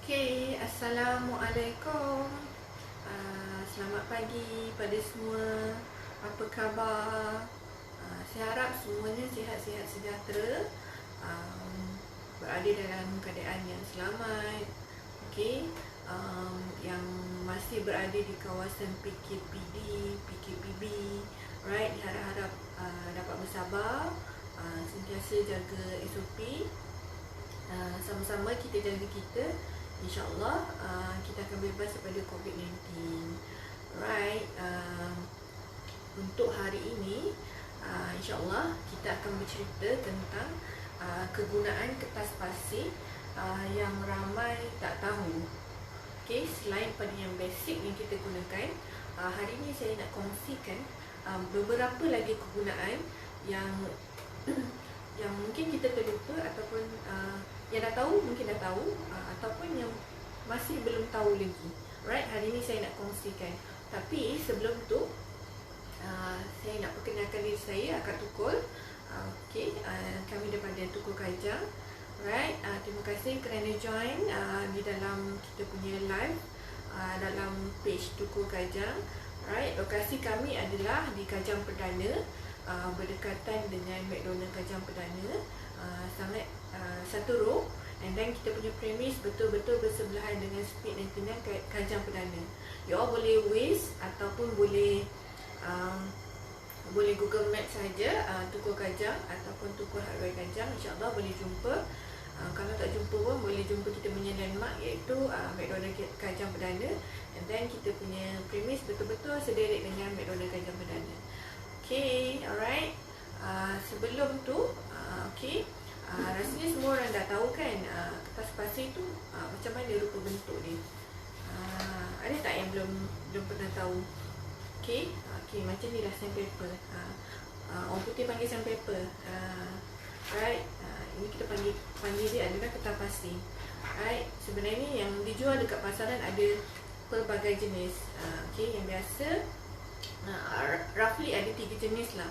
Okay, Assalamualaikum. Selamat pagi pada semua. Apa khabar? Saya harap semuanya sihat-sihat sejahtera, berada dalam keadaan yang selamat. Okay, yang masih berada di kawasan PKP, right? Diharap-harap dapat bersabar, sentiasa jaga SOP. Sama-sama kita jaga kita, InsyaAllah kita akan bebas daripada COVID-19. Right, untuk hari ini InsyaAllah kita akan bercerita tentang kegunaan kertas pasir yang ramai tak tahu. Okay, selain pada yang basic yang kita gunakan, hari ini saya nak kongsikan beberapa lagi kegunaan yang yang mungkin kita terlupa ataupun yang dah tahu mungkin dah tahu, ataupun yang masih belum tahu lagi. Right, hari ini saya nak kongsikan. Tapi sebelum tu saya nak perkenalkan diri saya, Akak Tukul. Okay, kami daripada Tukul Kajang. Right, terima kasih kerana join di dalam kita punya live dalam page Tukul Kajang. Right, lokasi kami adalah di Kajang Perdana, berdekatan dengan McDonald Kajang Perdana, sangat satu row, and then kita punya premis betul-betul bersebelahan dengan Speed 99 Kajang Perdana. You all boleh Waze ataupun boleh Google Map saja, Tukul Kajang ataupun Tukul Hardware Kajang, insyaAllah boleh jumpa. Kalau tak jumpa pun boleh jumpa kita punya landmark, iaitu McDonald Kajang Perdana, and then kita punya premis betul-betul sederik dengan McDonald Kajang Perdana. Okay, alright. Sebelum tu, okay, rasanya semua orang dah tahu kan kertas pasir tu macam mana rupa bentuk dia. Ada tak yang belum pernah tahu? Okay, macam ni lah sandpaper. Orang putih panggil sandpaper. Right, ini kita panggil dia adalah kertas pasir. Right, sebenarnya yang dijual dekat pasaran ada pelbagai jenis. Okay, yang biasa roughly ada 3 jenis lah.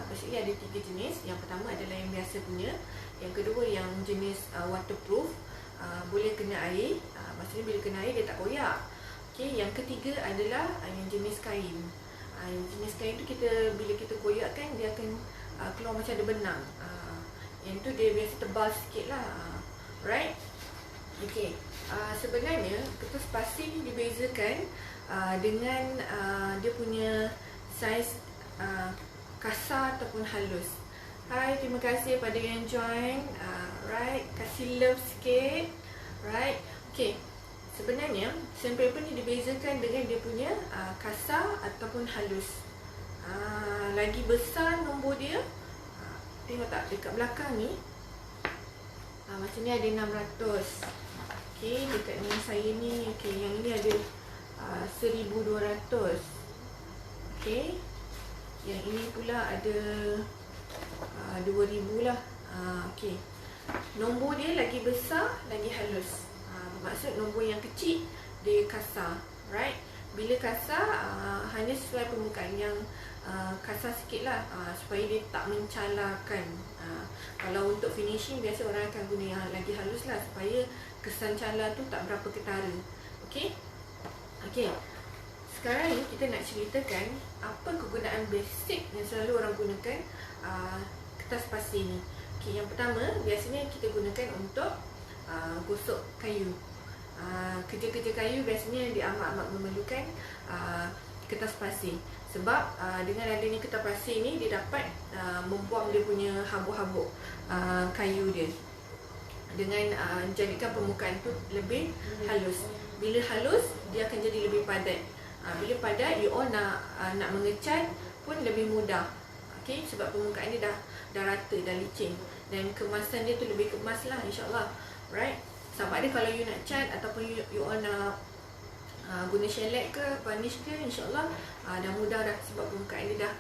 Basically ada 3 jenis. Yang pertama adalah yang biasa punya. Yang kedua yang jenis waterproof, boleh kena air, maksudnya bila kena air dia tak koyak. Okay, yang ketiga adalah yang jenis kain. Yang jenis kain tu bila kita koyakkan dia akan keluar macam ada benang. Yang tu dia biasa tebal sikit lah. Right? Okay, sebenarnya kertas pasir ni dibezakan dengan dia punya saiz kasar ataupun halus. Hai, terima kasih pada yang join. Right, kasih love sikit. Right, okay. Sebenarnya sandpaper ni dibezakan dengan dia punya kasar ataupun halus. Lagi besar nombor dia, tengok tak dekat belakang ni, macam ni ada 600. Okay, dekat dengan saya ni, okay, yang ini ada 1200. Okay, yang ini pula ada 2000 lah. Okay, nombor dia lagi besar, lagi halus. Maksud nombor yang kecil dia kasar. Right, bila kasar hanya sesuai permukaan yang kasar sikit lah, supaya dia tak mencalakan. Kalau untuk finishing biasa orang akan guna yang lagi halus lah, supaya kesan cala tu tak berapa ketara. Okay, sekarang ni kita nak ceritakan apa kegunaan basic yang selalu orang gunakan kertas pasir ni. Okay, yang pertama biasanya kita gunakan untuk gosok kayu. Kerja-kerja kayu biasanya dia amat-amat memerlukan kertas pasir. Sebab dengan adanya kertas pasir ni dia dapat membuang dia punya habuk-habuk kayu dia, dengan jadikan permukaan tu lebih halus. Bila halus dia akan jadi lebih padat. Bila padat, you all nak mengecat pun lebih mudah. Okay, sebab permukaan dia dah rata, dah licin, dan kemasan dia tu lebih kemas lah, insyaAllah. Right, sama ada kalau you nak cat ataupun you all nak guna shellac ke varnish ke, insyaAllah dah mudah dah, sebab permukaan dia dah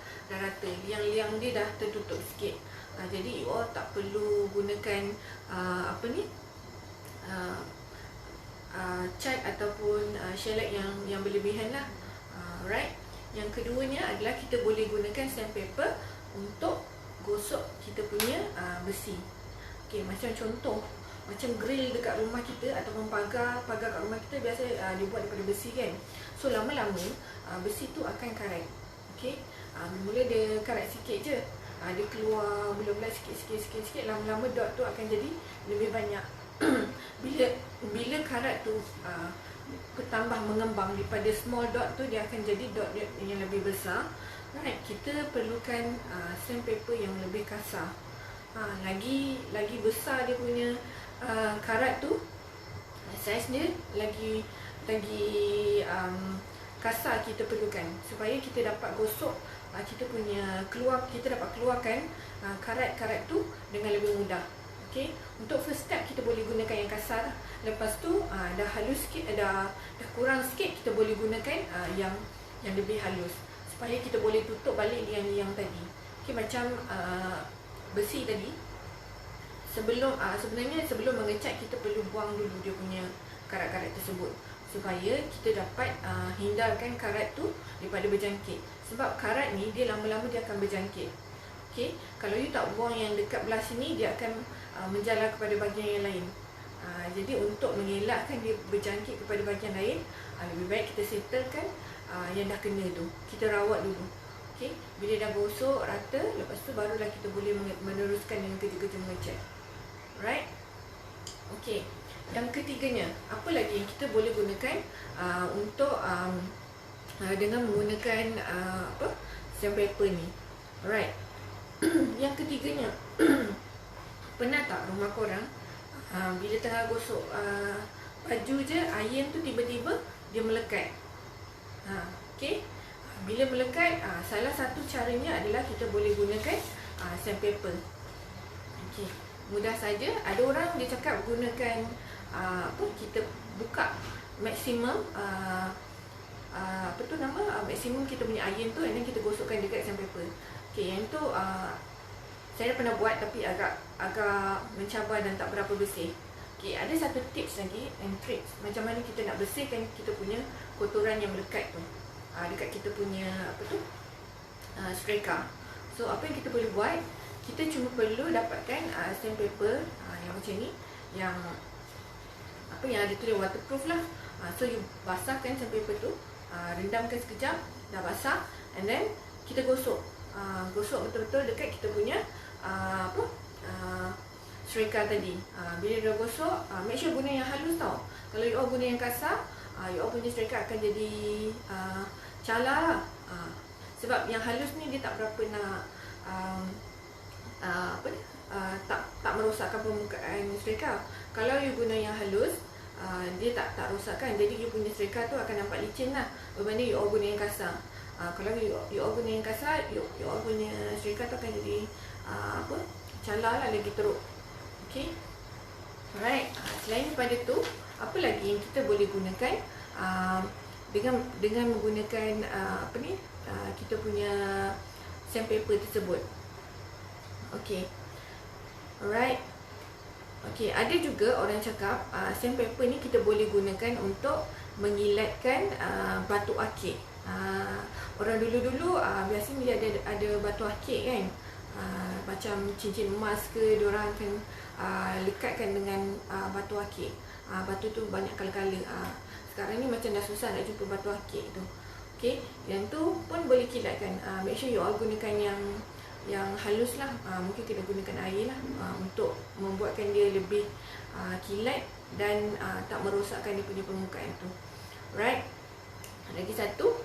rata, liang-liang dia dah tertutup sikit. Jadi you all tak perlu gunakan cat ataupun shellac yang berlebihan lah. Right, yang keduanya adalah kita boleh gunakan sandpaper untuk gosok kita punya besi. Okay, macam contoh macam grill dekat rumah kita ataupun pagar kat rumah kita biasa dibuat daripada besi kan. So lama-lama besi tu akan karat. Okey. Mula dia karat sikit je. Dia keluar bulat-bulat sikit, lama-lama dot tu akan jadi lebih banyak. bila karat tu bertambah mengembang daripada small dot tu, dia akan jadi dot yang lebih besar. Right, kita perlukan sandpaper yang lebih kasar. Lagi besar dia punya karat tu, saiz dia lagi kasar kita perlukan supaya kita dapat gosok kita dapat keluarkan karat-karat tu dengan lebih mudah. Okey, untuk first step kita boleh gunakan yang kasar. Lepas tu dah halus sikit, dah kurang sikit, kita boleh gunakan yang lebih halus supaya kita boleh tutup balik dengan yang tadi. Okey, macam besi tadi, sebenarnya sebelum mengecat kita perlu buang dulu dia punya karat-karat tersebut supaya kita dapat hindarkan karat tu daripada berjangkit. Sebab karat ni dia lama-lama dia akan berjangkit. Okey, kalau you tak buang yang dekat belah sini, dia akan menjalar kepada bahagian yang lain. Jadi untuk mengelakkan dia berjangkit kepada bahagian lain, lebih baik kita settlekan yang dah kena tu. Kita rawat dulu. Okey, bila dah gosok rata, lepas tu barulah kita boleh meneruskan dengan kerja-kerja mengecat. Right? Okey. Yang ketiganya, apa lagi yang kita boleh gunakan untuk dengan menggunakan sandpaper ni. Alright. Yang ketiganya, pernah tak rumah korang bila tengah gosok baju je, iron tu tiba-tiba dia melekat. Okey. Bila melekat, salah satu caranya adalah kita boleh gunakan sandpaper. Okey. Mudah saja. Ada orang dia cakap gunakan kita buka maksimum maksimum kita punya iron tu, and then kita gosokkan dekat sandpaper. Okey, yang tu saya dah pernah buat tapi agak mencabar dan tak berapa bersih. Okey, ada satu tips lagi and tricks macam mana kita nak bersihkan kita punya kotoran yang melekat tu dekat kita punya striker. So apa yang kita boleh buat, kita cuma perlu dapatkan sandpaper yang macam ni, yang yang ada tulis waterproof lah. So you basahkan sandpaper tu, rendamkan sekejap, dah basah, and then kita gosok. Gosok betul-betul dekat kita punya striker tadi. Bila dah gosok, make sure guna yang halus tau. Kalau you all guna yang kasar, you all punya striker akan jadi calar lah. Sebab yang halus ni dia tak berapa nak tak merosakkan permukaan striker. Kalau you guna yang halus, dia tak rosakkan. Jadi you punya striker tu akan nampak licin lah berbanding you all guna yang kasar. Kalau you all guna yang kasar, you all punya striker tu akan jadi calar lah, lagi teruk. Okay. Alright. Selain daripada tu, apa lagi yang kita boleh gunakan dengan menggunakan kita punya sandpaper tersebut. Okay. Alright. Okay, ada juga orang cakap sandpaper ni kita boleh gunakan untuk mengilatkan batu akik. Orang dulu-dulu biasanya dia ada batu akik kan, macam cincin emas ke, diorang akan lekatkan dengan batu akik. Batu tu banyak kala-kala. Sekarang ni macam dah susah nak jumpa batu akik tu. Okay, yang tu pun boleh kilatkan. Make sure you all gunakan yang halus lah. Mungkin kita gunakan air lah untuk membuatkan dia lebih kilat dan tak merosakkan dia punya permukaan tu. Right. Lagi satu,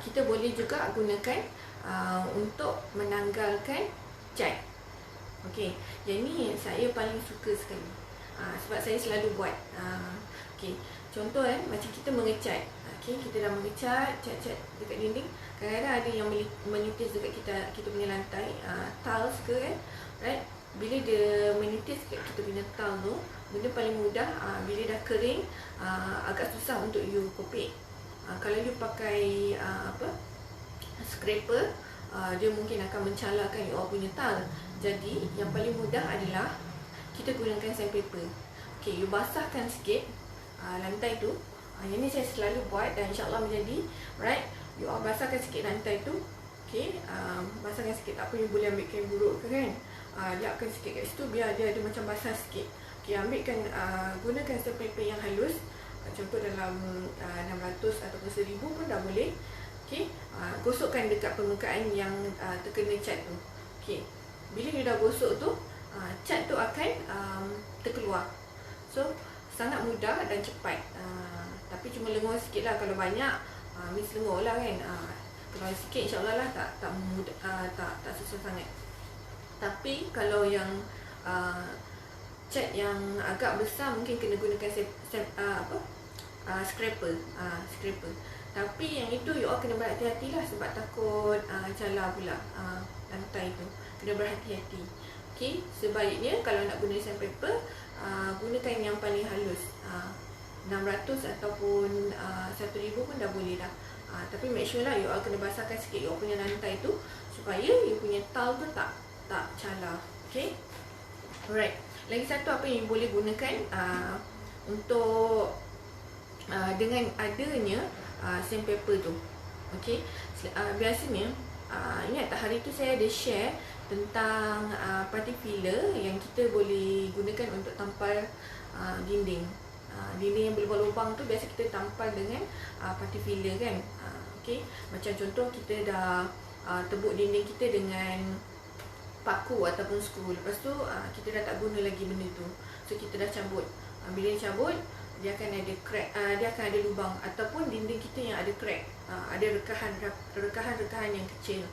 kita boleh juga gunakan untuk menanggalkan cat. Okey, yang ni saya paling suka sekali. Sebab saya selalu buat. Okey, contoh macam kita mengecat. Okey, kita dah mengecat cat-cat dekat dinding. Kadang-kadang ada yang menitis dekat kita punya lantai, tiles ke kan. Right? Bila dia menitis dekat kita punya tiles tu, benda paling mudah bila dah kering, agak susah untuk you kopek. Kalau you pakai scraper, dia mungkin akan mencalarkan you all punya tile. Jadi yang paling mudah adalah kita gunakan sandpaper. Okey, you basahkan sikit lantai tu. Yang ni saya selalu buat dan insya-Allah menjadi. Right? You all basahkan sikit lantai tu. Okey, basahkan sikit. Tak apa, you boleh ambil kain buruk ke kan. Liapkan sikit kat situ biar dia ada macam basah sikit. Okay, gunakan sandpaper yang halus. Contoh dalam 600 ataupun 1000 pun dah boleh. Okay, gosokkan dekat permukaan yang terkena cat tu. Okay, bila you dah gosok tu, cat tu akan terkeluar. So sangat mudah dan cepat. Tapi cuma lengur sikit lah. Kalau banyak, miss lengur lah kan. Kalau sikit insyaAllah lah tak mudah, tak susah sangat. Tapi kalau yang cat yang agak besar, mungkin kena gunakan scraper. Tapi yang itu you all kena berhati-hati lah, sebab takut cala pula lantai tu. Kena berhati-hati. Okay, sebaiknya kalau nak guna sandpaper, gunakan yang paling halus. 600 ataupun 1000 pun dah boleh dah. Tapi make sure lah you all kena basahkan sikit you all punya lantai tu, supaya you punya tile tu tak cala. Okay, alright. Lagi satu apa yang you boleh gunakan untuk dengan adanya sandpaper tu. Okay, biasanya ingat tak, hari tu saya ada share tentang party filler yang kita boleh gunakan untuk tampal dinding. Dinding yang berlubang-lubang tu biasa kita tampal dengan party filler kan. Okay, macam contoh kita dah tebuk dinding kita dengan paku ataupun skru. Lepas tu kita dah tak guna lagi benda tu. So kita dah cabut. Bila dia cabut, dia akan ada crack, dia akan ada lubang, ataupun dinding kita yang ada crack, ada rekahan yang kecil.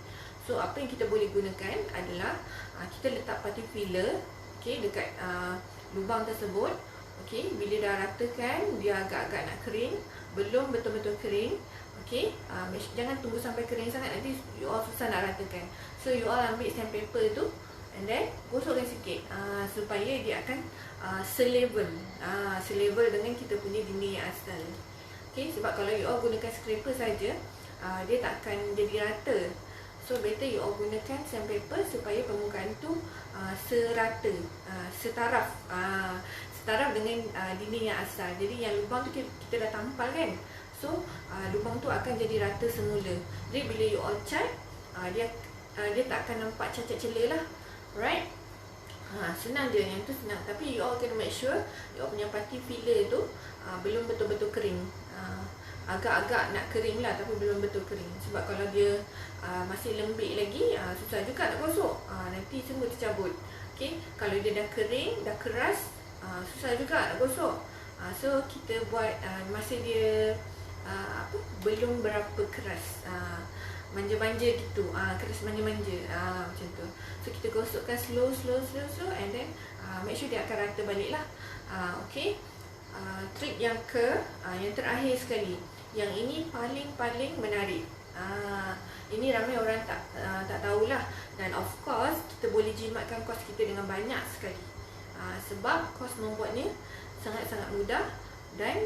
So apa yang kita boleh gunakan adalah kita letak party filler, okay, dekat lubang tersebut. Okay, bila dah ratakan, dia agak-agak nak kering, belum betul-betul kering. Okay, jangan tunggu sampai kering sangat, nanti you all susah nak ratakan. So you all ambil sandpaper tu and then gosokkan sikit supaya dia akan selevel dengan kita punya dinding yang asal. Okay, sebab kalau you all gunakan scraper saja, dia tak akan jadi rata. So better you all gunakan sandpaper supaya permukaan tu serata, setaraf dengan dinding yang asal. Jadi yang lubang tu kita dah tampal kan. So lubang tu akan jadi rata semula. Jadi bila you all cat, dia tak akan nampak cacat celah lah. Right? Senang je, yang tu senang. Tapi you all kena make sure you all punya party filler tu belum betul-betul kering. Agak-agak nak kering lah, tapi belum betul kering. Sebab kalau dia masih lembik lagi, susah juga nak gosok. Nanti semua tercabut. Okay? Kalau dia dah kering, dah keras, susah juga nak gosok. So kita buat masa dia belum berapa keras, manja-manja gitu, keras manja-manja, macam tu. So kita gosokkan slow and then make sure dia akan rata balik lah. Okay, trik yang terakhir sekali, yang ini paling menarik. Ini ramai orang tak tahulah, dan of course kita boleh jimatkan kos kita dengan banyak sekali. Sebab kos membuatnya sangat-sangat mudah dan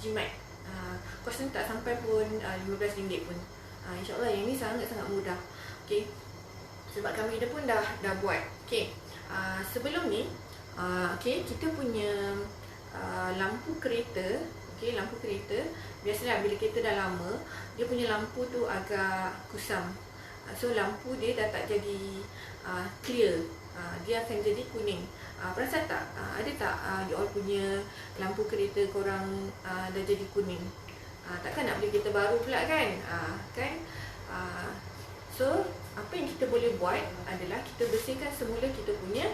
jimat. Kos ni tak sampai pun RM15 pun. InsyaAllah yang ni sangat-sangat mudah. Okay, sebab kami pun dah buat. Okay, sebelum ni okay, kita punya lampu kereta. Okay, lampu kereta biasalah bila kereta dah lama, dia punya lampu tu agak kusam. So lampu dia dah tak jadi clear, dia akan jadi kuning. Perasan tak? Ada tak you all punya lampu kereta korang dah jadi kuning? Takkan nak beli kereta baru pula kan? So apa yang kita boleh buat adalah kita bersihkan semula kita punya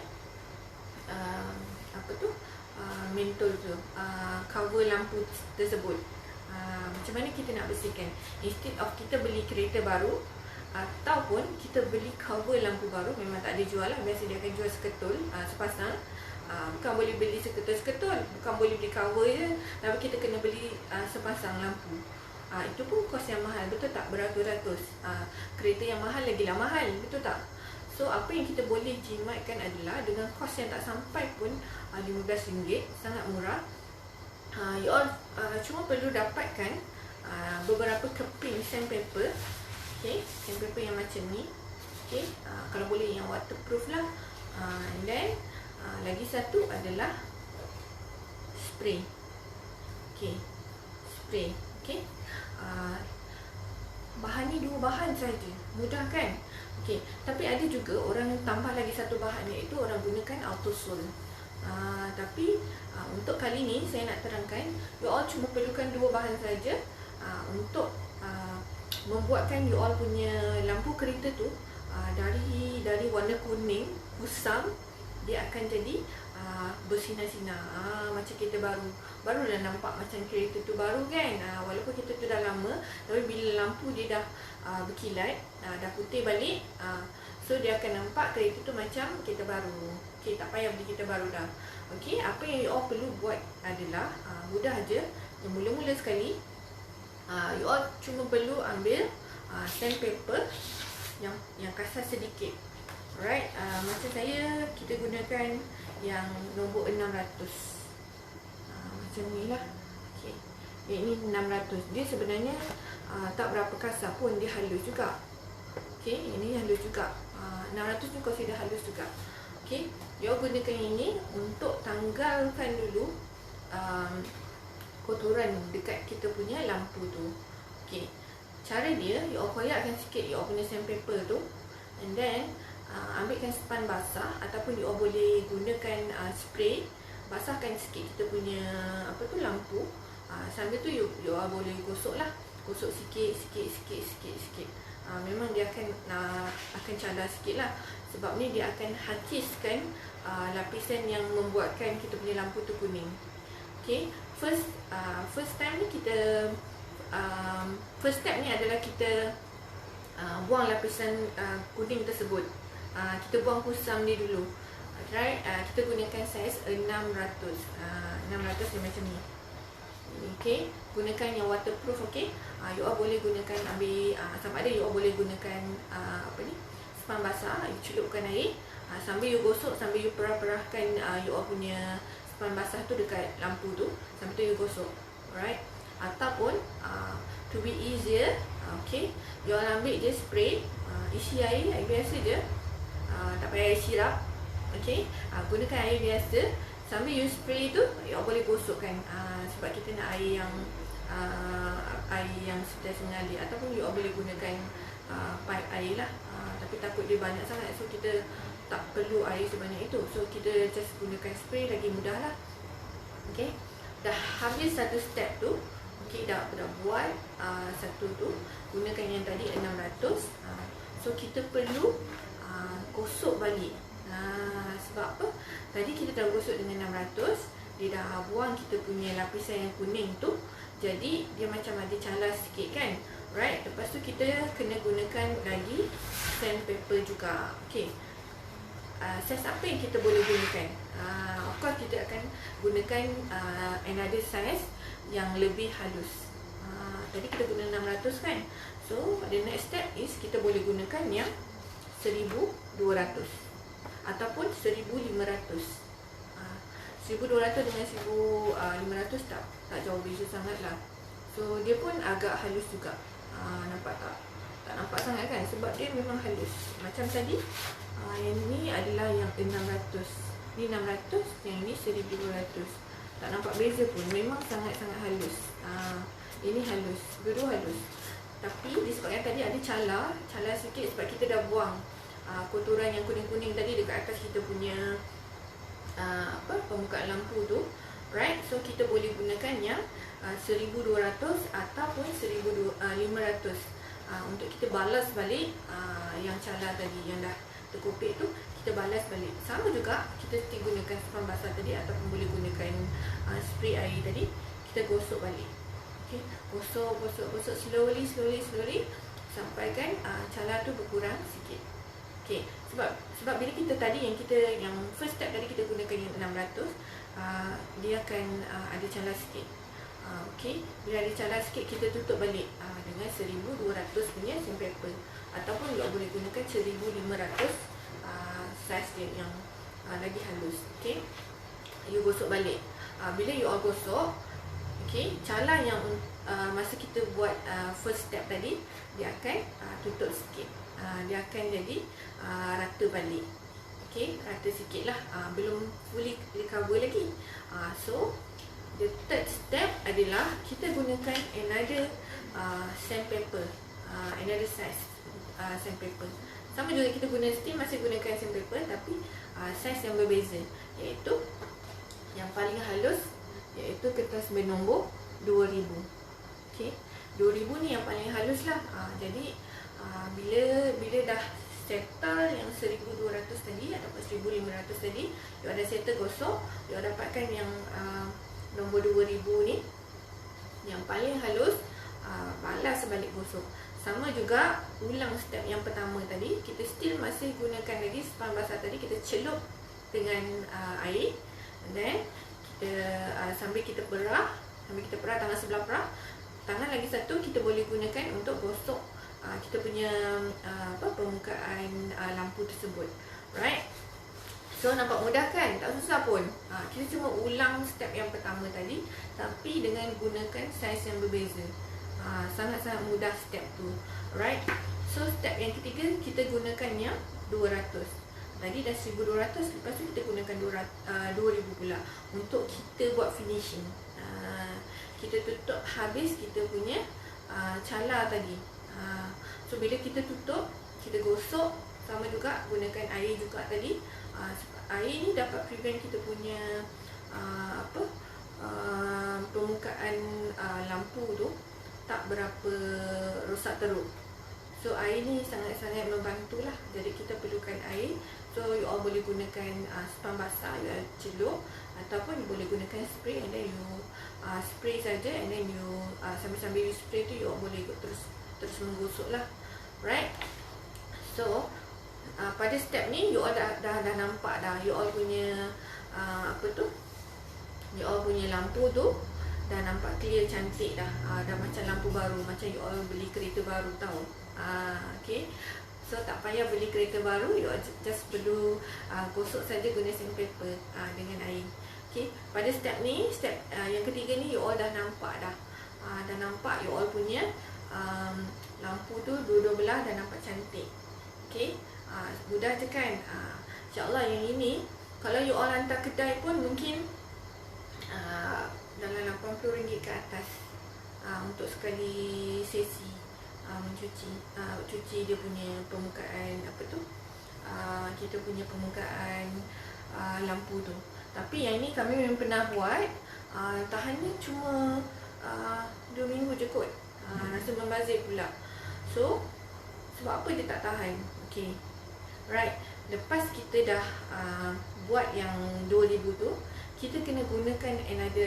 mentol tu, cover lampu tersebut. Macam mana kita nak bersihkan? Instead of kita beli kereta baru ataupun kita beli cover lampu baru, memang tak ada jual lah. Biasa dia akan jual seketul, sepasang. Bukan boleh beli seketul-seketul, bukan boleh beli cover je, tapi kita kena beli sepasang lampu. Itu pun kos yang mahal, betul tak? Beratus-ratus. Kereta yang mahal lagilah mahal, betul tak? So apa yang kita boleh jimatkan adalah dengan kos yang tak sampai pun RM15, sangat murah. You all cuma perlu dapatkan beberapa keping sandpaper. Okay, sandpaper yang macam ni. Okay, kalau boleh yang waterproof lah. And then lagi satu adalah spray. Okay, spray. Okay, bahan ni 2 bahan saja, mudah kan? Okay, tapi ada juga orang yang tambah lagi satu bahan, iaitu orang gunakan autosol. Tapi untuk kali ni saya nak terangkan, you all cuma perlukan 2 bahan saja untuk membuatkan you all punya lampu kereta tu dari warna kuning kusam, dia akan jadi bersinar-sinar, macam kereta baru dah nampak macam kereta tu baru kan. Walaupun kereta tu dah lama, tapi bila lampu dia dah berkilat, dah putih balik, so dia akan nampak kereta tu macam kereta baru. Okay, tak payah beli kereta baru dah. Okay, apa yang you all perlu buat adalah mudah aja. Yang mula-mula sekali, you all cuma perlu ambil sandpaper yang kasar sedikit. Alright, macam saya, kita gunakan yang nombor 600. Macam ni lah. Okay, yang ini 600. Dia sebenarnya tak berapa kasar pun, dia halus juga. Okay, ini halus juga. 600 ni consider halus juga. Okay, you gunakan ini untuk tanggalkan dulu kotoran dekat kita punya lampu tu. Okay, cara dia, you koyakkan sikit you punya sandpaper tu, and then ambilkan span basah, ataupun you boleh gunakan spray, basahkan sikit kita punya lampu. Sambil tu you boleh gosok lah, gosok sikit. Memang dia akan cadar sikit lah, sebab ni dia akan hakiskan lapisan yang membuatkan kita punya lampu tu kuning. Okay, first time ni kita first step ni adalah kita buang lapisan kuning tersebut. Kita buang kusam ni dulu. Right, kita gunakan saiz 600. 600 dia macam ni. Okay, gunakan yang waterproof. Okay, you all boleh gunakan, ambil sama ada you all boleh gunakan span basah, you celupkan air, sambil you gosok, sambil you perah-perahkan you all punya span basah tu dekat lampu tu, sambil tu you gosok. Alright, ataupun to be easier, okay, you all ambil je spray, isi air biasa je, tak payah air sirap. Okay, gunakan air biasa, sambil you spray tu you all boleh gosokkan, sebab kita nak air yang setiasa mengalir, ataupun you all boleh gunakan pipe air lah, tapi takut dia banyak sangat, so kita tak perlu air sebanyak itu, so kita just gunakan spray, lagi mudah lah. Okay, dah habis satu step tu. Okay, dah buat satu tu, gunakan yang tadi 600. So kita perlu gosok balik. Sebab apa? Tadi kita dah gosok dengan 600, dia dah buang kita punya lapisan yang kuning tu, jadi dia macam ada calar sikit kan. Right, lepas tu kita kena gunakan lagi sandpaper juga. Okay, size apa yang kita boleh gunakan? Of course kita akan gunakan another size yang lebih halus. Tadi kita guna 600 kan. So the next step is kita boleh gunakan yang 1200 ataupun 1500. 1200 dengan 1500 tak jauh beza sangat lah. So dia pun agak halus juga. Nampak tak? Tak nampak sangat kan, sebab dia memang halus. Macam tadi, yang ni adalah yang 600, ni 600, yang ni 1200. Tak nampak beza pun, memang sangat-sangat halus. Ini halus, dua-dua halus. Tapi disebabkan tadi ada calar sikit, sebab kita dah buang kotoran yang kuning-kuning tadi dekat atas kita punya pembukaan lampu tu. Right, so kita boleh gunakan yang 1200 ataupun 1500 untuk kita balas balik yang calar tadi, yang dah terkopik tu, kita balas balik. Sama juga kita gunakan span basah tadi, ataupun boleh gunakan spray air tadi, kita gosok balik. Okay, gosok slowly sampai kan calar tu berkurang sikit. Okay, sebab bila kita tadi yang first step tadi kita gunakan yang 600, dia akan ada calar sikit. Okay, bila ada calar sikit kita tutup balik dengan 1200 punya sandpaper, ataupun you boleh gunakan 1500 size dia yang lagi halus. Okay, you gosok balik. Bila you all gosok, okay, calar yang masa kita buat first step tadi, dia akan tutup sikit. Dia akan jadi rata balik. Okay, rata sikit lah, belum fully recover lagi. So the third step adalah kita gunakan another sandpaper, another size sandpaper. Sama juga kita guna still masih gunakan sandpaper, tapi saiz yang berbeza, iaitu yang paling halus iaitu kertas bernombor 2000. Okey, 2000 ni yang paling halus lah. Jadi bila dah settle yang 1200 tadi ataupun 1500 tadi, you ada settle gosok, you dapatkan yang nombor 2000 ni yang paling halus, balas balik gosok. Sama juga ulang step yang pertama tadi, kita still masih gunakan lagi sponge basah tadi, kita celup dengan air, and then kita sambil kita perah tangan sebelah perah, tangan lagi satu kita boleh gunakan untuk gosok kita punya permukaan lampu tersebut. Right? So nampak mudah kan? Tak susah pun. Kita cuma ulang step yang pertama tadi, tapi dengan gunakan saiz yang berbeza. Sangat-sangat mudah step tu. Right? So step yang ketiga kita gunakan yang 200. Tadi dah 1200, lepas tu kita gunakan 2000 pula untuk kita buat finishing. Kita tutup habis kita punya cala tadi. So bila kita tutup, kita gosok, sama juga gunakan air juga tadi. Air ni dapat prevent kita punya permukaan lampu tu tak berapa rosak teruk. So air ni sangat-sangat membantulah. Jadi kita perlukan air. So you all boleh gunakan sponge basah, you celup, ataupun you boleh gunakan spray, and then you spray saja, and then you sambil-sambil you spray tu you all boleh terus menggosok lah. Right? So pada step ni you all dah nampak dah you all punya you all punya lampu tu dah nampak clear, cantik dah. Dah macam lampu baru, macam you all beli kereta baru tahu. Okay. So tak payah beli kereta baru, you all just perlu gosok saja guna sandpaper dengan air. Okay. Pada step ni, step yang ketiga ni you all dah nampak dah. Dah nampak you all punya lampu tu dua-dua belah dah nampak cantik. Okay. Mudah je kan? InsyaAllah yang ini kalau you all hantar kedai pun mungkin dalam RM80 ke atas untuk sekali sesi cuci dia punya permukaan kita punya permukaan lampu tu. Tapi yang ni kami memang pernah buat, tahannya cuma 2 minggu je kot. Rasa membazir pula. So sebab apa dia tak tahan? Okay, right. Lepas kita dah buat yang 2000 tu, kita kena gunakan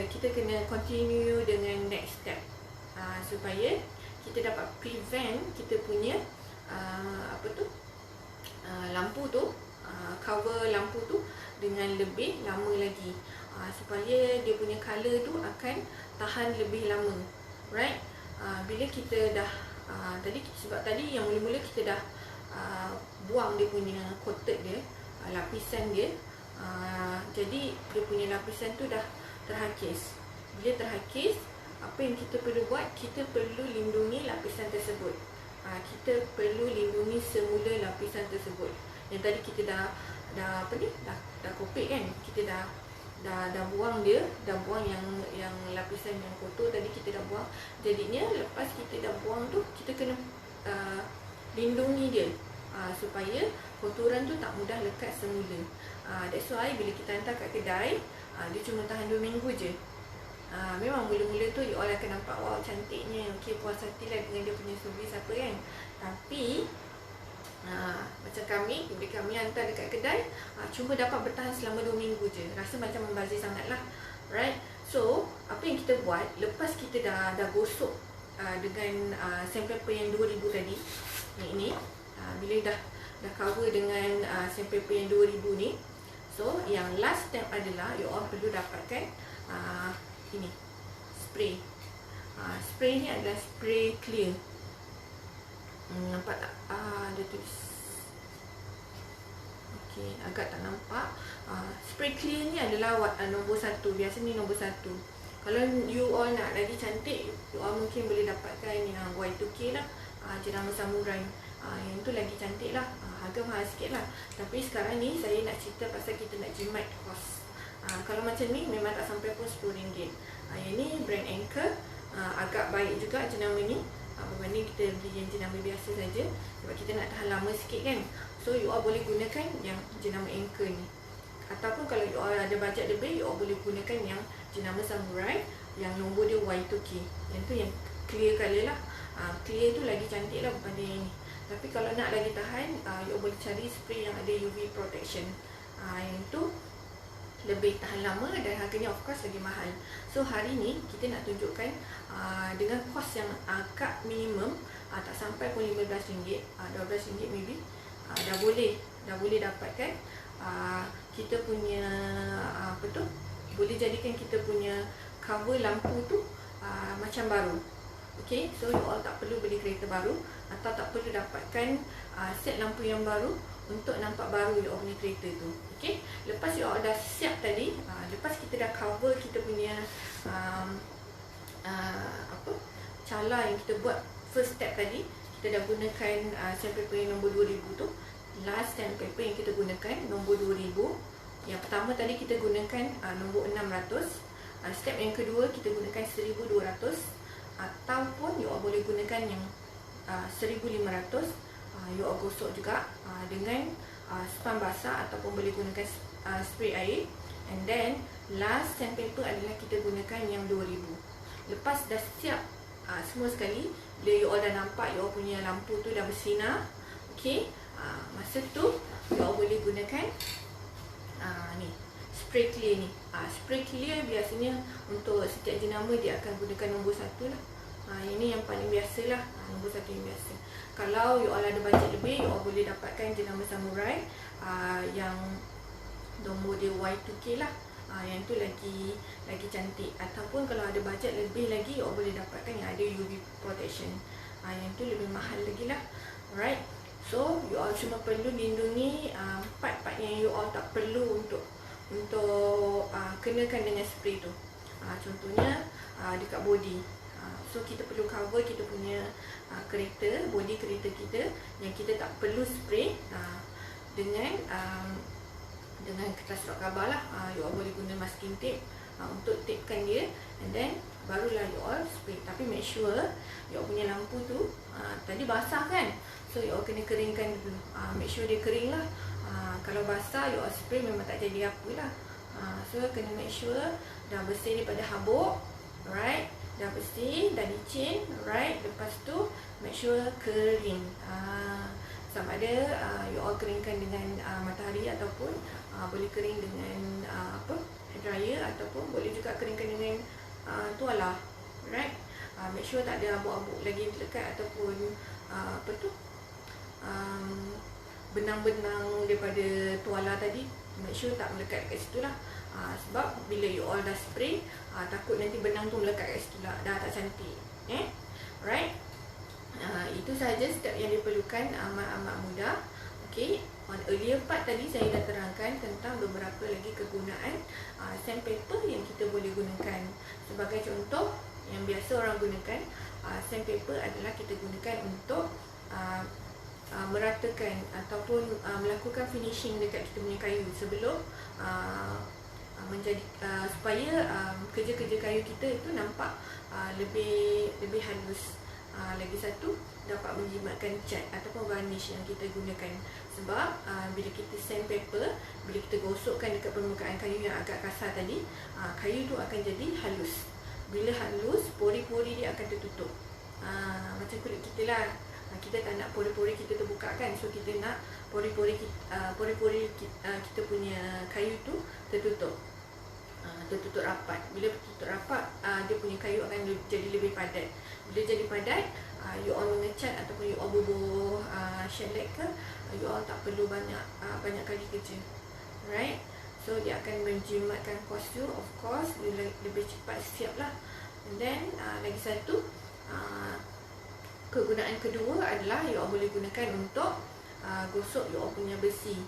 kita kena continue dengan next step supaya kita dapat prevent kita punya lampu tu, cover lampu tu dengan lebih lama lagi, supaya dia punya color tu akan tahan lebih lama. Right? Bila kita dah sebab tadi yang mula-mula kita dah buang dia punya coated dia, lapisan dia. Jadi dia punya lapisan tu dah terhakis. Bila terhakis, apa yang kita perlu buat? Kita perlu lindungi lapisan tersebut. Kita perlu lindungi semula lapisan tersebut. Yang tadi kita dah kopek kan? Kita dah buang dia, dah buang yang lapisan yang kotor tadi kita dah buang. Jadinya lepas kita dah buang tu, kita kena lindungi dia supaya kotoran tu tak mudah lekat semula. That's why bila kita hantar kat kedai, dia cuma tahan 2 minggu je. Memang mula-mula tu you all akan nampak, wow cantiknya, okay, puas hati lah dengan dia punya servis apa kan. Tapi macam kami, bila kami hantar dekat kedai, cuma dapat bertahan selama 2 minggu je. Rasa macam membazir sangat lah. Right? So apa yang kita buat, lepas kita dah gosok dengan sandpaper yang 2000 tadi, yang ini, bila dah cover dengan sandpaper yang 2000 ni, so yang last step adalah you all perlu dapatkan ini spray. Spray ni adalah spray clear. Nampak tak? Dia tulis. Okey, agak tak nampak. Spray clear ni adalah nombor 1. Biasa ni nombor 1. Kalau you all nak lagi cantik, you all mungkin boleh dapatkan yang Y2K lah, jenama samurai. Yang tu lagi cantik lah. Harga mahal sikit lah. Tapi sekarang ni saya nak cerita pasal kita nak jimat kos. Kalau macam ni memang tak sampai pun RM10. Yang ni brand Anchor. Agak baik juga jenama ni. berbanding kita beli yang jenama biasa saja, sebab kita nak tahan lama sikit kan. So you all boleh gunakan yang jenama Anchor ni. Ataupun kalau you all ada bajet lebih, you all boleh gunakan yang jenama Samurai yang nombor dia Y2K. Yang tu yang clear colour lah. Clear tu lagi cantik lah daripada yang ni. Tapi kalau nak lagi tahan, you all boleh cari spray yang ada UV protection. Yang tu lebih tahan lama dan harganya of course lagi mahal. So hari ni kita nak tunjukkan dengan kos yang agak minimum, tak sampai pun RM15, RM12 maybe, dah boleh dapatkan kita punya apa tu, boleh jadikan kita punya cover lampu tu macam baru. Okay, so you all tak perlu beli kereta baru atau tak perlu dapatkan set lampu yang baru untuk nampak baru you all punya kereta tu. Okay, lepas you all dah siap tadi, lepas kita dah cover kita punya apa, cala yang kita buat first step tadi, kita dah gunakan sandpaper yang nombor 2000 tu. Last sandpaper yang kita gunakan nombor 2000. Yang pertama tadi kita gunakan nombor 600. Step yang kedua kita gunakan 1200, ataupun you all boleh gunakan yang 1500. You all gosok juga dengan sponge basah ataupun boleh gunakan spray air. And then last sandpaper adalah kita gunakan yang 2000. Lepas dah siap semua sekali, bila you all dah nampak you all punya lampu tu dah bersinar, okay, masa tu you all boleh gunakan ni spray clear ni. Spray clear biasanya untuk setiap jenama dia akan gunakan nombor 1 lah. Ini yang paling biasa lah, nombor 1 yang biasa. Kalau you all ada bajet lebih, you all boleh dapatkan jenama Samurai yang nombor dia Y2K lah. Yang tu lagi cantik. Ataupun kalau ada bajet lebih lagi, you all boleh dapatkan yang ada UV protection. Yang tu lebih mahal lagi lah. Alright, so you all cuma perlu lindungi part-part yang you all tak perlu untuk kenakan dengan spray tu. Contohnya dekat body. So kita perlu cover kita punya kereta, body kereta kita yang kita tak perlu spray dengan kertas rock khabar lah. You all boleh guna masking tape untuk tapekan dia, and then barulah you all spray. Tapi make sure you all punya lampu tu tadi basah kan, so you all kena keringkan dulu. Make sure dia kering lah. Kalau basah you all spray memang tak jadi apa lah. So kena make sure dah bersih daripada habuk, alright, dah bersih, dah licin, alright. Lepas tu make sure kering. Sama ada you all keringkan dengan matahari ataupun boleh kering dengan hair dryer, ataupun boleh juga keringkan dengan tuala, alright. Make sure tak ada habuk-habuk lagi yang terlekat ataupun benang-benang daripada tuala tadi, make sure tak melekat kat situ lah. Sebab bila you all dah spray, takut nanti benang tu melekat kat situ lah, dah tak cantik. Alright, itu sahaja step yang diperlukan, amat-amat mudah. Okay, on earlier part tadi saya dah terangkan tentang beberapa lagi kegunaan sandpaper yang kita boleh gunakan. Sebagai contoh, yang biasa orang gunakan sandpaper adalah kita gunakan untuk meratakan ataupun melakukan finishing dekat kita punya kayu sebelum menjadi supaya kerja-kerja kayu kita itu nampak lebih halus. Lagi satu, dapat menjimatkan cat ataupun varnish yang kita gunakan. Sebab bila kita sandpaper, bila kita gosokkan dekat permukaan kayu yang agak kasar tadi, kayu tu akan jadi halus. Bila halus, pori-pori dia akan tertutup. Macam kulit kita lah, kita tak nak pori-pori kita terbuka kan. So kita nak pori-pori kita punya kayu tu tertutup rapat. Bila tertutup rapat, dia punya kayu akan jadi lebih padat. Bila jadi padat, you all mengecat ataupun you all bubuh shellac ke, you all tak perlu banyak kali kerja. Alright, so dia akan menjimatkan kos you, of course, lebih cepat siap lah. And then lagi satu, kegunaan kedua adalah you all boleh gunakan untuk gosok you all punya besi.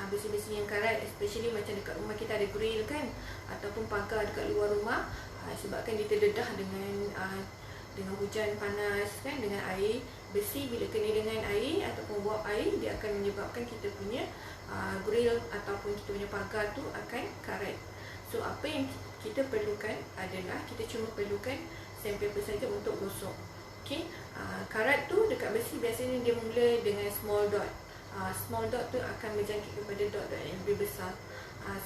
Besi-besi yang karat, especially macam dekat rumah kita ada grill kan, ataupun pagar dekat luar rumah, sebabkan dia terdedah dengan hujan panas kan, dengan air. Besi bila kena dengan air ataupun buap air, dia akan menyebabkan kita punya grill ataupun kita punya pagar tu akan karat. So apa yang kita perlukan adalah kita cuma perlukan sandpaper saja untuk gosok. Okey, karat tu dekat besi biasanya dia mula dengan small dot. Small dot tu akan berjangkit kepada dot-dot yang lebih besar.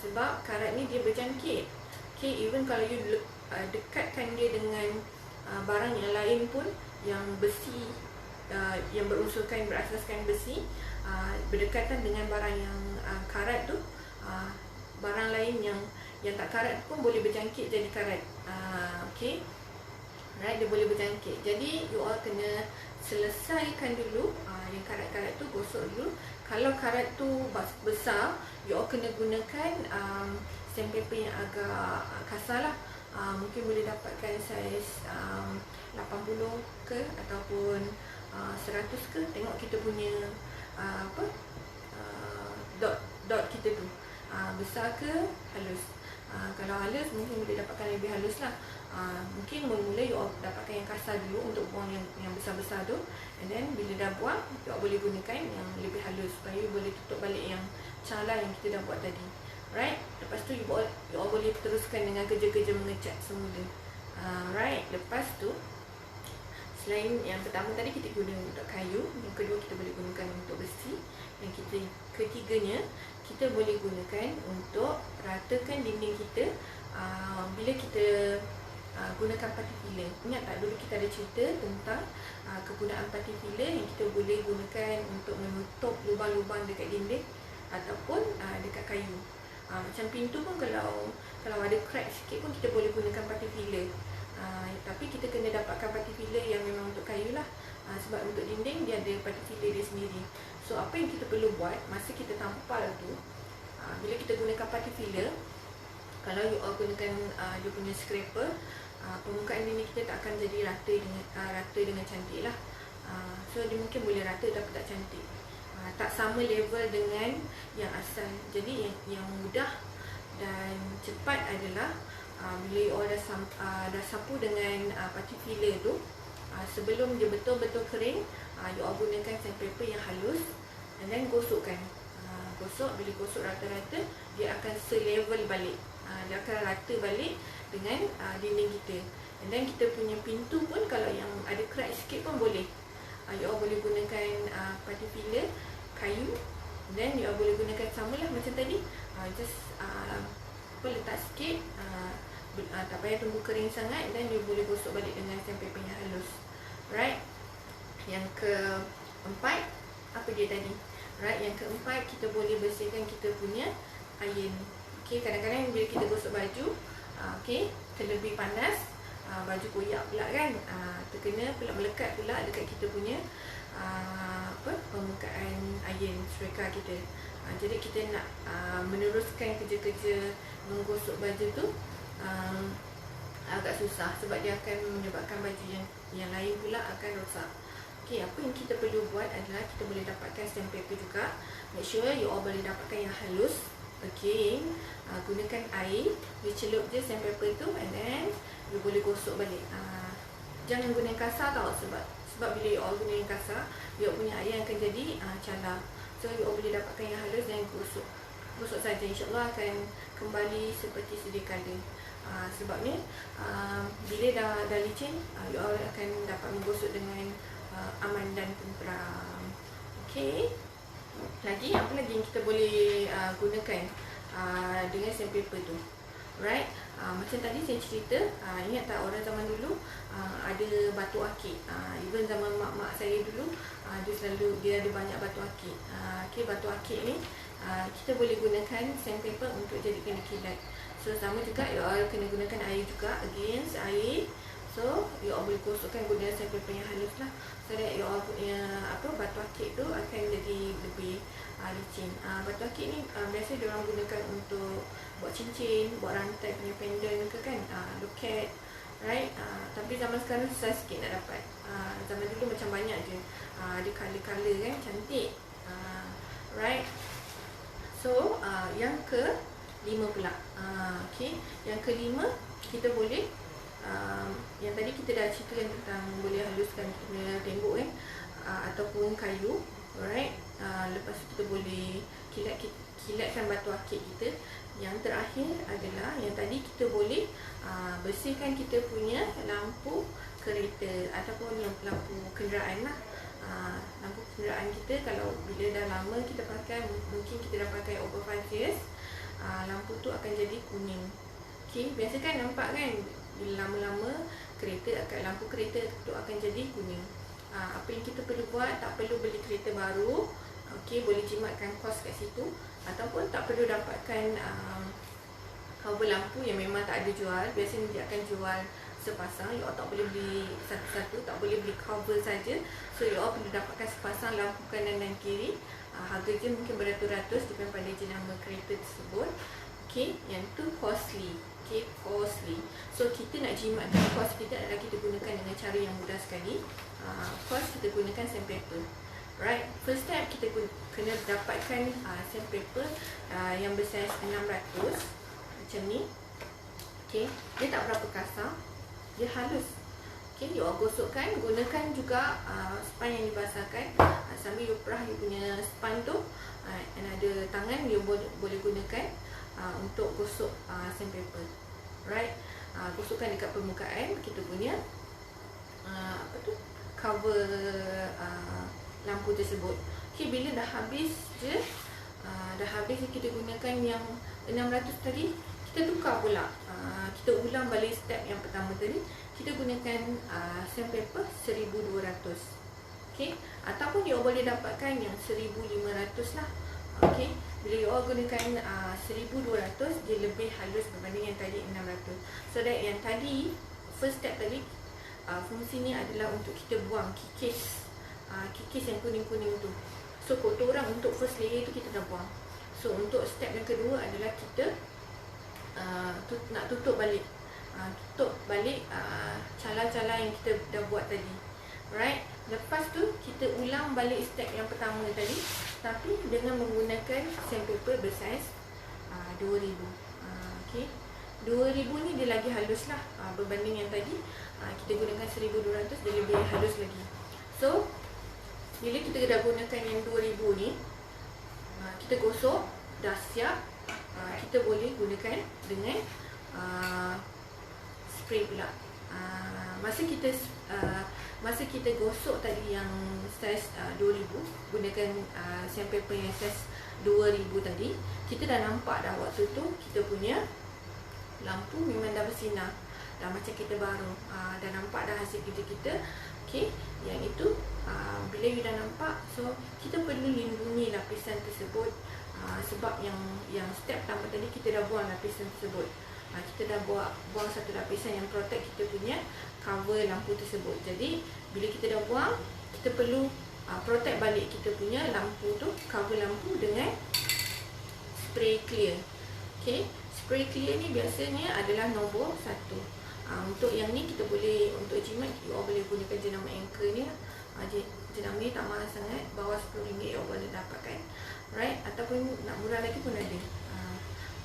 Sebab karat ni dia berjangkit. Okey, even kalau you dekatkan dia dengan barang yang lain pun yang besi, yang berasaskan besi, berdekatan dengan barang yang karat tu, barang lain yang tak karat pun boleh berjangkit jadi karat. Okey, right, dia boleh berjangkit. Jadi you all kena selesaikan dulu yang karat-karat tu, gosok dulu. Kalau karat tu besar, you all kena gunakan sandpaper yang agak kasar lah. Mungkin boleh dapatkan saiz 80 ke ataupun 100 ke. Tengok kita punya dot kita tu besar ke halus. Kalau halus mungkin boleh dapatkan lebih halus lah. Mungkin mula-mula you all dapatkan yang kasar dulu untuk buang yang besar-besar tu, and then bila dah buang you all boleh gunakan yang lebih halus supaya you boleh tutup balik yang cala yang kita dah buat tadi. Right, lepas tu you all boleh teruskan dengan kerja-kerja mengecat semula. Right, lepas tu selain yang pertama tadi kita guna untuk kayu, yang kedua kita boleh gunakan untuk besi, yang ketiganya kita boleh gunakan untuk ratakan dinding kita. Bila kita gunakan parti filler, ingat tak dulu kita ada cerita tentang kegunaan parti filler yang kita boleh gunakan untuk menutup lubang-lubang dekat dinding ataupun dekat kayu. Macam pintu pun kalau ada crack sikit pun kita boleh gunakan parti filler. Tapi kita kena dapatkan parti filler yang memang untuk kayu lah. Sebab untuk dinding dia ada parti filler dia sendiri. So apa yang kita perlu buat masa kita tampal tu, bila kita gunakan parti filler, kalau you all gunakan dia punya scraper, permukaan dinding kita tak akan jadi rata dengan cantik lah. So dia mungkin boleh rata tapi tak cantik, tak sama level dengan yang asal. Jadi yang mudah dan cepat adalah bila you all dah sapu dengan parti filler tu, sebelum dia betul-betul kering, you all gunakan sandpaper yang halus and then gosokkan. Bila gosok rata-rata, dia akan selevel balik, dia akan rata balik dengan dinding kita. And then kita punya pintu pun kalau yang ada crack sikit pun boleh, you all boleh gunakan parti filler kayu, then you all boleh gunakan sama lah macam tadi, just letak sikit, tak payah tunggu kering sangat, dan you boleh gosok balik dengan sandpaper yang halus. Right, yang keempat, apa dia tadi? Right, yang keempat, kita boleh bersihkan kita punya iron. Okay, kadang-kadang bila kita gosok baju, okay, terlebih panas, baju koyak pula kan, terkena pula, melekat pula dekat kita punya permukaan iron serika kita. Jadi kita nak meneruskan kerja-kerja menggosok baju tu agak susah, sebab dia akan menyebabkan baju yang lain pula akan rosak. Okay, apa yang kita perlu buat adalah kita boleh dapatkan sandpaper juga. Make sure you all boleh dapatkan yang halus. Okay, gunakan air, you celup je sandpaper tu, and then you boleh gosok balik. Jangan guna yang kasar tau, sebab bila you all guna yang kasar, you all punya air akan jadi cala. So you all boleh dapatkan yang halus dan gosok saja, insyaAllah akan kembali seperti sedia kala. Sebabnya bila dah licin, you all akan dapat menggosok dengan aman dan tenteram. Okay, apa lagi yang kita boleh gunakan dengan sandpaper tu? Right, macam tadi saya cerita, ingat tak orang zaman dulu ada batu akik. Even zaman mak-mak saya dulu, dia ada banyak batu akik. Okay, batu akik ni kita boleh gunakan sandpaper untuk jadikan kilat. So sama juga, you all kena gunakan air juga, against air. So you all boleh gosokkan guna sandpaper yang halus lah, so that you all punya batu akik tu akan jadi lebih licin. Batu akik ni biasa diorang gunakan untuk buat cincin, buat rantai punya pendant ke kan, loket, right. Tapi zaman sekarang susah sikit nak dapat. Zaman dulu macam banyak je, ada colour-colour kan, cantik. Right. So yang ke-5 pula. Okay, yang ke-5 kita boleh yang tadi kita dah ceritakan tentang boleh haluskan kita punya tembok kan, ataupun kayu. Alright, lepas tu kita boleh kilatkan batu akik kita. Yang terakhir adalah yang tadi kita boleh bersihkan kita punya lampu kereta ataupun lampu kenderaan lah. Lampu kenderaan kita kalau bila dah lama kita pakai, mungkin kita dah pakai over 5 years, lampu tu akan jadi kuning. Okay, biasa kan nampak kan, bila lama-lama lampu kereta tu akan jadi kuning. Apa yang kita perlu buat, tak perlu beli kereta baru. Okay, boleh jimatkan kos kat situ, ataupun tak perlu dapatkan cover lampu yang memang tak ada jual. Biasanya dia akan jual sepasang. You all tak boleh beli satu-satu, tak boleh beli cover saja. So you all perlu dapatkan sepasang lampu kanan dan kiri. Harga je mungkin beratus-ratus, depend pada jenama kereta tersebut. Okay, yang tu costly. Okay, costly. So kita nak jimatkan kos kita adalah kita gunakan dengan cara yang mudah sekali. Kos kita gunakan sandpaper. Right, first step kita kena dapatkan sandpaper yang bersaiz 600 macam ni. Okay, dia tak berapa kasar, dia halus. Okay, you all gosokkan. Gunakan juga span yang dibasahkan. Sambil you perah you punya span tu, and ada tangan you boleh gunakan untuk gosok sandpaper. Right, gosokkan dekat permukaan kita punya cover lampu tersebut. Okay, bila dah habis je, kita gunakan yang 600 tadi, kita tukar pula. Kita ulang balik step yang pertama tadi. Kita gunakan sandpaper 1200. Okay, ataupun you boleh dapatkan yang 1500 lah. Okay, bila you gunakan 1200, dia lebih halus berbanding yang tadi 600. So that yang tadi, first step tadi, fungsinya adalah untuk kita buang kikis yang kuning-kuning tu. So kotoran untuk first layer tu kita dah buang. So untuk step yang kedua adalah kita nak tutup balik cala-cala yang kita dah buat tadi. Right, lepas tu kita ulang balik step yang pertama tadi, tapi dengan menggunakan sandpaper bersaiz 2000. Okay, 2000 ni dia lagi halus lah berbanding yang tadi. Kita gunakan 1200, dia lebih halus lagi. So bila kita dah gunakan yang 2000 ni, kita gosok, dah siap, kita boleh gunakan dengan spray pula. Masa kita gosok tadi yang saiz 2000, gunakan sandpaper yang saiz 2000 tadi, kita dah nampak dah waktu tu kita punya lampu memang dah bersinar, dah macam kita baru, dah nampak dah hasil kerja kita. Okay, yang itu bila you dah nampak, so kita perlu lindungi lapisan tersebut, sebab yang step pertama tadi kita dah buang lapisan tersebut. Kita dah buang satu lapisan yang protect kita punya cover lampu tersebut. Jadi bila kita dah buang, kita perlu protect balik kita punya lampu tu, cover lampu, dengan spray clear. Okay, spray clear ni biasanya adalah nombor 1. Untuk yang ni kita boleh, untuk jimat you all boleh gunakan jenama Anchor ni. Jenama ni tak mahal sangat, bawah RM10 you all boleh dapatkan. Right, ataupun nak murah lagi pun ada.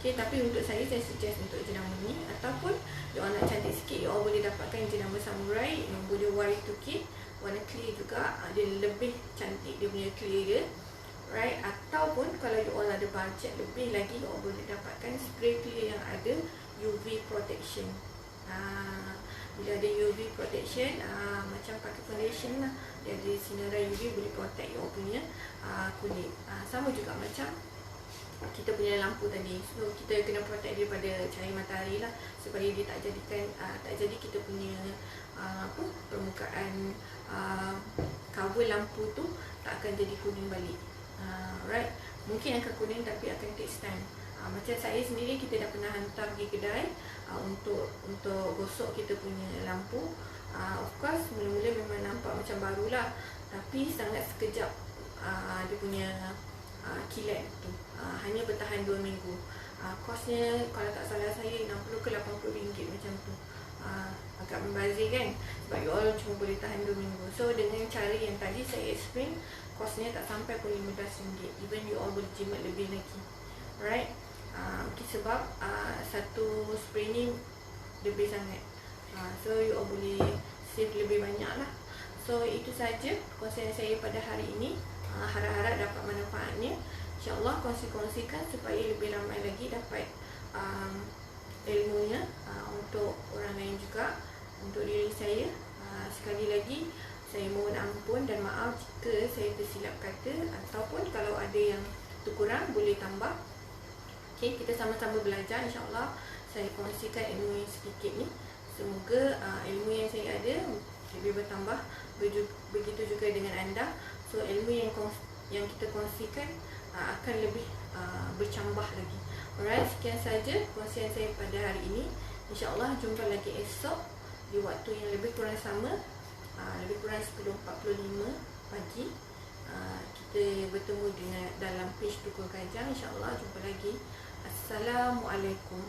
Okay, tapi untuk saya suggest untuk jenama ni. Ataupun you all nak cantik sikit, you all boleh dapatkan jenama Samurai yang boleh Y2 kit, warna clear juga. Dia lebih cantik dia punya clear dia. Right, ataupun kalau you all ada budget lebih lagi, you all boleh dapatkan spray clear yang ada UV protection. Bila ada UV protection, macam pakai foundation lah, dia ada sinaran UV boleh protect you all punya kulit. Sama juga macam kita punya lampu tadi. So kita kena protect dia pada cahaya matahari lah, supaya dia tak jadi kita punya permukaan cover lampu tu tak akan jadi kuning balik. Right, mungkin akan kuning tapi akan take time. Macam saya sendiri, kita dah pernah hantar pergi kedai untuk gosok kita punya lampu. Of course mula-mula memang nampak macam baru lah, tapi sangat sekejap dia punya kilat tu. Hanya bertahan 2 minggu. Kosnya kalau tak salah saya RM60 ke RM80 macam tu. Agak membazir kan, sebab you all cuma boleh tahan 2 minggu. So dengan cara yang tadi saya explain, kosnya tak sampai pun RM15. Even you all boleh jimat lebih lagi. Right, sebab satu spray ni lebih sangat. So you all boleh save lebih banyak lah. So itu saja kongsian saya pada hari ini. Harap-harap dapat manfaatnya. InsyaAllah kongsi-kongsikan supaya lebih ramai lagi dapat ilmunya, untuk orang lain juga, untuk diri saya. Sekali lagi saya mohon ampun dan maaf jika saya tersilap kata, ataupun kalau ada yang terkurang boleh tambah. Okay, kita sama-sama belajar, insyaAllah saya kongsikan ilmu yang sedikit ni. Semoga ilmu yang saya ada lebih bertambah, begitu juga dengan anda. So ilmu yang kita kongsikan akan lebih bercambah lagi. Alright, sekian saja kongsian saya pada hari ini. InsyaAllah jumpa lagi esok di waktu yang lebih kurang sama, lebih kurang 10.45 pagi. Kita bertemu dengan dalam page Tukul Kajang. InsyaAllah jumpa lagi. Assalamualaikum.